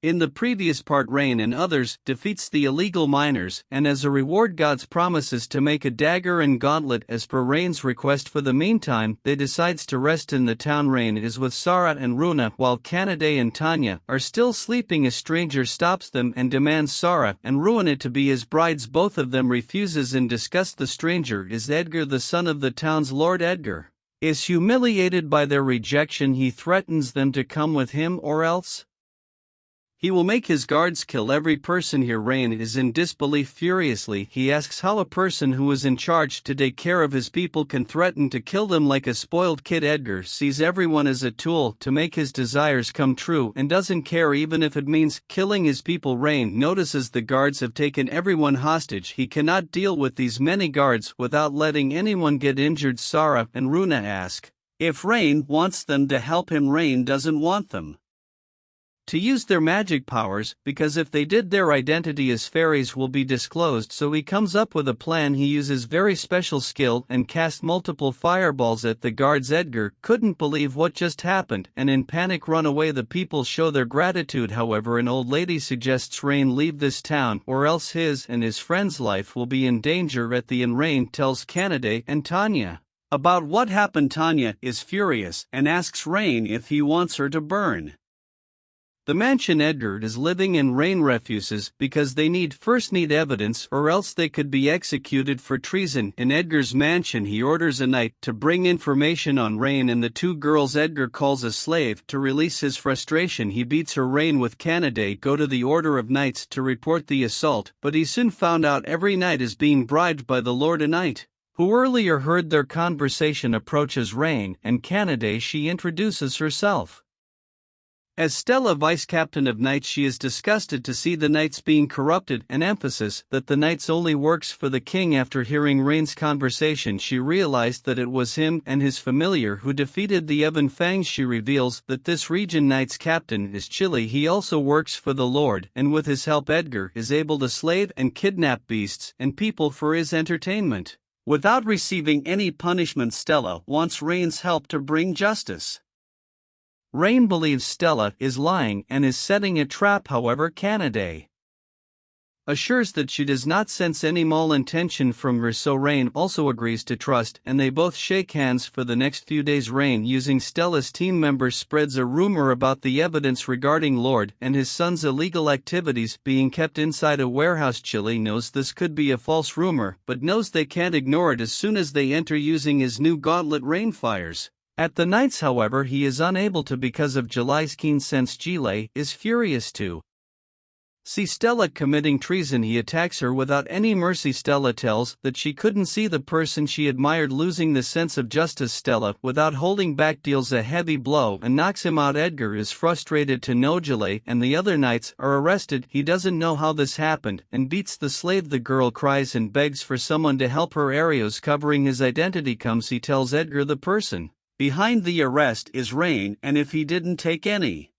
In the previous part, Rain and others defeats the illegal miners, and as a reward Gods promises to make a dagger and gauntlet as per Rain's request. For the meantime, they decides to rest in the town. Rain is with Sarah and Runa while Kanaday and Tanya are still sleeping. A stranger stops them and demands Sarah and Runa to be his brides. Both of them refuses in disgust. The stranger is Edgar, the son of the town's lord. Edgar is humiliated by their rejection. He threatens them to come with him or else he will make his guards kill every person here. Rain is in disbelief. Furiously, he asks how a person who is in charge to take care of his people can threaten to kill them like a spoiled kid. Edgar sees everyone as a tool to make his desires come true and doesn't care even if it means killing his people. Rain notices the guards have taken everyone hostage. He cannot deal with these many guards without letting anyone get injured. Sarah and Runa ask if Rain wants them to help him. Rain doesn't want them to use their magic powers, because if they did, their identity as fairies will be disclosed. So he comes up with a plan. He uses very special skill and casts multiple fireballs at the guards. Edgar couldn't believe what just happened and in panic run away. The people show their gratitude. However, an old lady suggests Rain leave this town or else his and his friend's life will be in danger. At the end, Rain tells Kanaday and Tanya about what happened. Tanya is furious and asks Rain if he wants her to burn the mansion Edgar is living in. Rain refuses because they first need evidence or else they could be executed for treason. In Edgar's mansion, he orders a knight to bring information on Rain and the two girls Edgar calls a slave to release his frustration. He beats her. Rain with Kanaday go to the Order of Knights to report the assault, but he soon found out every knight is being bribed by the Lord. A knight who earlier heard their conversation approaches Rain and Kanaday. She introduces herself as Stella, vice captain of knights. She is disgusted to see the knights being corrupted, an emphasis that the knights only works for the king. After hearing Rain's conversation, she realized that it was him and his familiar who defeated the Evan Fangs. She reveals that this region knight's captain is Chili. He also works for the Lord, and with his help Edgar is able to slave and kidnap beasts and people for his entertainment without receiving any punishment. Stella wants Rain's help to bring justice. Rain believes Stella is lying and is setting a trap. However, Kanaday assures that she does not sense any malintention from her, so Rain also agrees to trust and they both shake hands. For the next few days, Rain, using Stella's team members, spreads a rumor about the evidence regarding Lord and his son's illegal activities being kept inside a warehouse. Chili knows this could be a false rumor but knows they can't ignore it. As soon as they enter using his new gauntlet, Rain fires at the knights. However, he is unable to because of July's keen sense. Gile is furious to see Stella committing treason. He attacks her without any mercy. Stella tells that she couldn't see the person she admired. Losing the sense of justice, Stella, without holding back, deals a heavy blow and knocks him out. Edgar is frustrated to know Gile and the other knights are arrested. He doesn't know how this happened and beats the slave. The girl cries and begs for someone to help her. Arios, covering his identity, comes. He tells Edgar the person behind the arrest is Rain, and if he didn't take any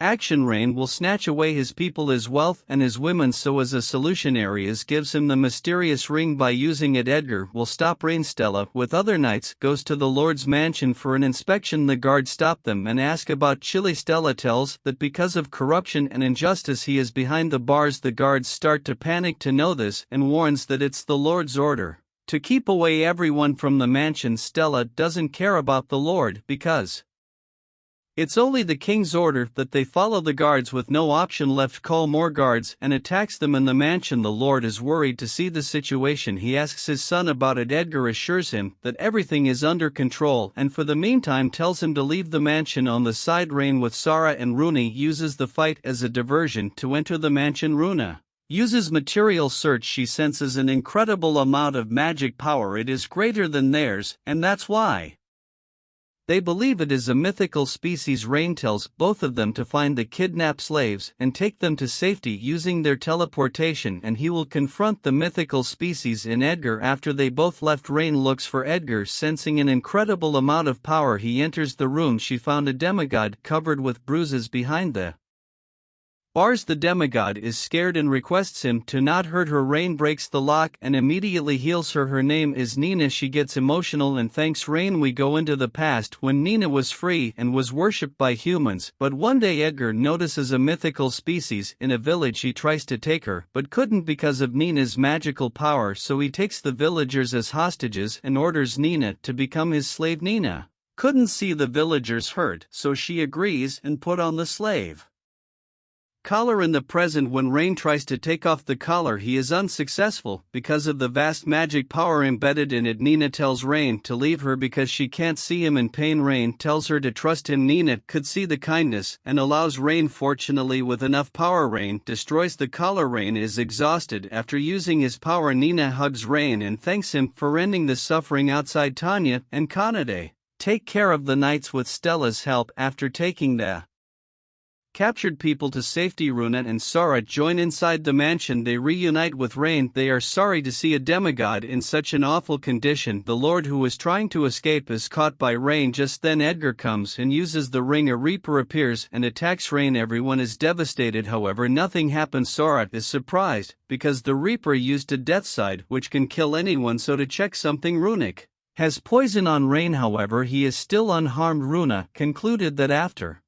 action, Rain will snatch away his people, his wealth and his women. So as a solution, Arias gives him the mysterious ring. By using it, Edgar will stop Rain. Stella, with other knights, goes to the Lord's mansion for an inspection. The guards stop them and ask about Chili. Stella tells that because of corruption and injustice he is behind the bars. The guards start to panic to know this and warns that it's the Lord's order to keep away everyone from the mansion. Stella doesn't care about the Lord because it's only the king's order that they follow. The guards, with no option left, call more guards and attacks them in the mansion. The Lord is worried to see the situation. He asks his son about it. Edgar assures him that everything is under control and for the meantime tells him to leave the mansion. On the side, Rain with Sarah and Rooney uses the fight as a diversion to enter the mansion. Runa uses material search. She senses an incredible amount of magic power. It is greater than theirs, and that's why they believe it is a mythical species. Rain tells both of them to find the kidnapped slaves and take them to safety using their teleportation, and he will confront the mythical species in Edgar. After they both left, Rain looks for Edgar, sensing an incredible amount of power. He enters the room. She found a demigod covered with bruises behind the Bars the demigod is scared and requests him to not hurt her. Rain breaks the lock and immediately heals her. Her name is Nina. She gets emotional and thanks Rain. We go into the past when Nina was free and was worshipped by humans, but one day Edgar notices a mythical species in a village. He tries to take her, but couldn't because of Nina's magical power, so he takes the villagers as hostages and orders Nina to become his slave. Nina couldn't see the villagers hurt, so she agrees and put on the slave collar. In the present, when Rain tries to take off the collar, he is unsuccessful because of the vast magic power embedded in it. Nina tells Rain to leave her because she can't see him in pain. Rain tells her to trust him. Nina could see the kindness and allows Rain. Fortunately, with enough power, Rain destroys the collar. Rain is exhausted after using his power. Nina hugs Rain and thanks him for ending the suffering outside. Tanya and Kanade take care of the knights with Stella's help. After taking the captured people to safety, Runa and Sora join inside the mansion. They reunite with Rain. They are sorry to see a demigod in such an awful condition. The Lord, who was trying to escape, is caught by Rain. Just then Edgar comes and uses the ring. A Reaper appears and attacks Rain. Everyone is devastated, however nothing happens. Sora is surprised because the Reaper used a death side which can kill anyone, so to check something runic has poison on Rain. However, he is still unharmed. Runa concluded that after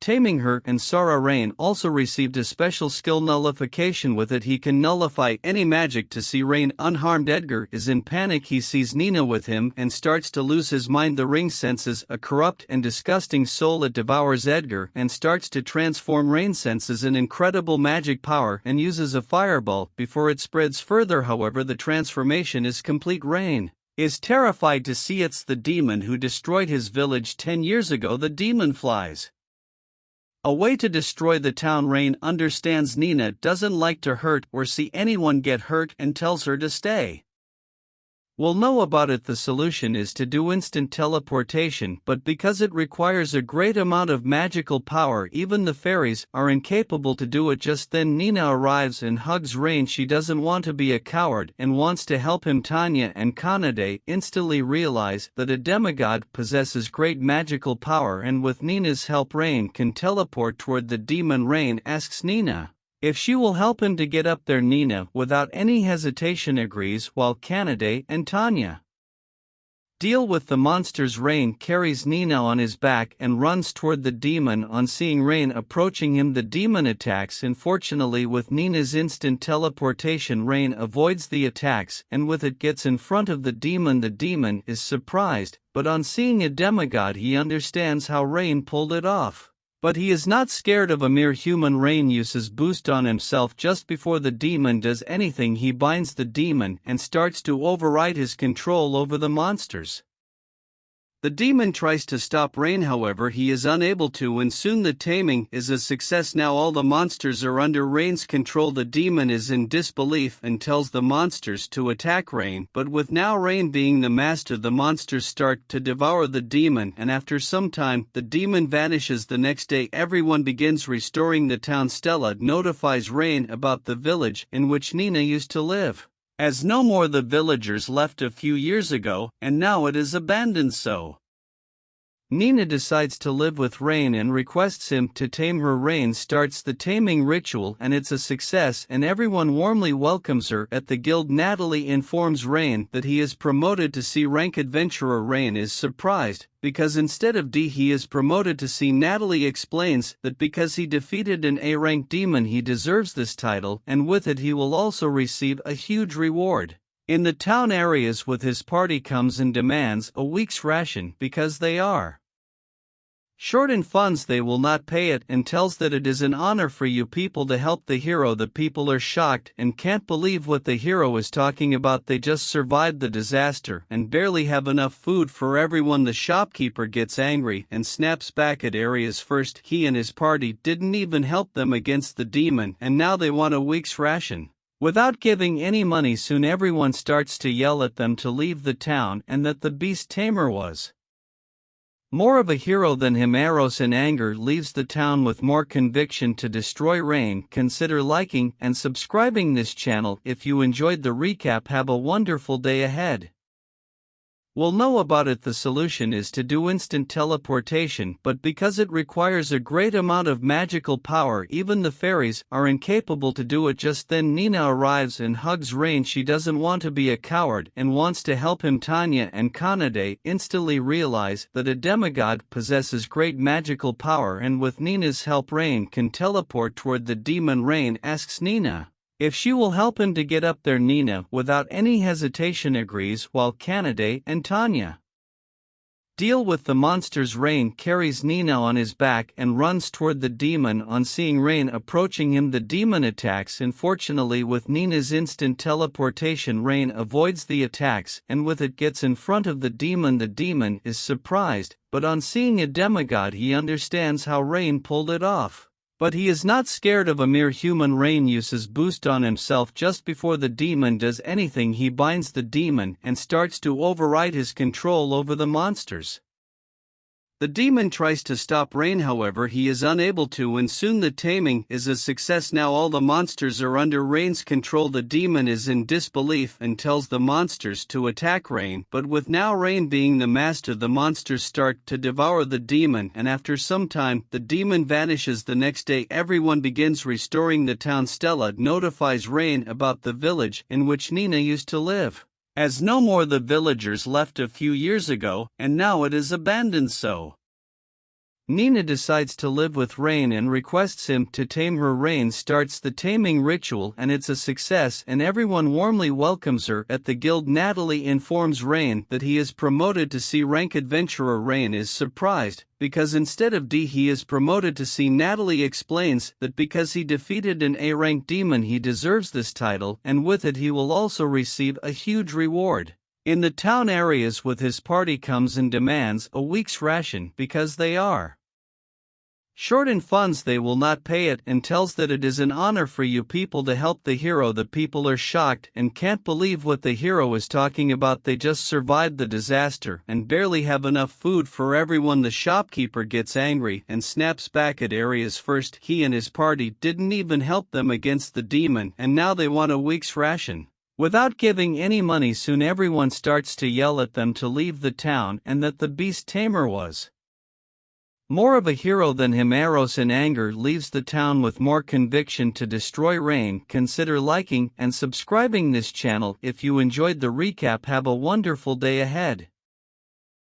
taming her and Sora, Rain also received a special skill nullification. With it he can nullify any magic to see Rain unharmed. Edgar is in panic. He sees Nina with him and starts to lose his mind. The ring senses a corrupt and disgusting soul. It devours Edgar and starts to transform. Rain senses an incredible magic power and uses a fireball before it spreads further. However, the transformation is complete. Rain is terrified to see it's the demon who destroyed his village 10 years ago. The demon flies a way to destroy the town. Rain understands Nina doesn't like to hurt or see anyone get hurt and tells her to stay. We'll know about it. The solution is to do instant teleportation, but because it requires a great amount of magical power, even the fairies are incapable to do it. Just then Nina arrives and hugs Rain. She doesn't want to be a coward and wants to help him. Tanya and Kanade instantly realize that a demigod possesses great magical power, and with Nina's help Rain can teleport toward the demon. Rain asks Nina if she will help him to get up there. Nina, without any hesitation, agrees, while Kanade and Tanya deal with the monsters. Rain carries Nina on his back and runs toward the demon. On seeing Rain approaching him, the demon attacks. Unfortunately, with Nina's instant teleportation, Rain avoids the attacks and with it gets in front of the demon. The demon is surprised, but on seeing a demigod he understands how Rain pulled it off. But he is not scared of a mere human. Rain uses boost on himself just before the demon does anything. He binds the demon and starts to override his control over the monsters. The demon tries to stop Rain, however he is unable to, and soon the taming is a success. Now all the monsters are under Rain's control. The demon is in disbelief and tells the monsters to attack Rain, but with now Rain being the master, the monsters start to devour the demon, and after some time the demon vanishes. The next day everyone begins restoring the town. Stella notifies Rain about the village in which Nina used to live, as no more the villagers left a few years ago, and now it is abandoned. So Nina decides to live with Rain and requests him to tame her. Rain starts the taming ritual and it's a success and everyone warmly welcomes her at the guild. Natalie informs Rain that he is promoted to C-rank adventurer. Rain is surprised because instead of D he is promoted to C. Natalie explains that because he defeated an A-rank demon he deserves this title, and with it he will also receive a huge reward in the town areas. With his party comes and demands a week's ration because they are short in funds. They will not pay it and tells that it is an honor for you people to help the hero. The people are shocked and can't believe what the hero is talking about. They just survived the disaster and barely have enough food for everyone. The shopkeeper gets angry and snaps back at Arias. First, he and his party didn't even help them against the demon, and now they want a week's ration without giving any money. Soon everyone starts to yell at them to leave the town and that the beast Tamer was more of a hero than him. Eros in anger leaves the town with more conviction to destroy Rain. Consider liking and subscribing this channel if you enjoyed the recap. Have a wonderful day ahead. We'll know about it. The solution is to do instant teleportation, but because it requires a great amount of magical power, even the fairies are incapable to do it. Just then Nina arrives and hugs Rain. She doesn't want to be a coward and wants to help him. Tanya and Kanade instantly realize that a demigod possesses great magical power, and with Nina's help Rain can teleport toward the demon. Rain asks Nina if she will help him to get up there. Nina, without any hesitation, agrees, while Kanade and Tanya deal with the monsters. Rain carries Nina on his back and runs toward the demon. On seeing Rain approaching him, the demon attacks. Unfortunately, with Nina's instant teleportation, Rain avoids the attacks and with it gets in front of the demon. The demon is surprised, but on seeing a demigod he understands how Rain pulled it off. But he is not scared of a mere human. Rain uses boost on himself just before the demon does anything. He binds the demon and starts to override his control over the monsters. The demon tries to stop Rain, however he is unable to, and soon the taming is a success. Now all the monsters are under Rain's control. The demon is in disbelief and tells the monsters to attack Rain, but with now Rain being the master, the monsters start to devour the demon, and after some time the demon vanishes. The next day everyone begins restoring the town. Stella notifies Rain about the village in which Nina used to live, as no more the villagers left a few years ago, and now it is abandoned. So Nina decides to live with Rain and requests him to tame her. Rain starts the taming ritual and it's a success, and everyone warmly welcomes her at the guild. Natalie informs Rain that he is promoted to C rank adventurer. Rain is surprised because instead of D he is promoted to C. Natalie explains that because he defeated an A rank demon he deserves this title, and with it he will also receive a huge reward in the town areas with his party. Comes and demands a week's ration because they are short in funds. They will not pay it, and tells that it is an honor for you people to help the hero. The people are shocked and can't believe what the hero is talking about. They just survived the disaster and barely have enough food for everyone. The shopkeeper gets angry and snaps back at Arias. First he and his party didn't even help them against the demon, and now they want a week's ration without giving any money. Soon everyone starts to yell at them to leave the town and that the beast Tamer was more of a hero than him. Eros in anger leaves the town with more conviction to destroy Rain. Consider liking and subscribing this channel if you enjoyed the recap. Have a wonderful day ahead.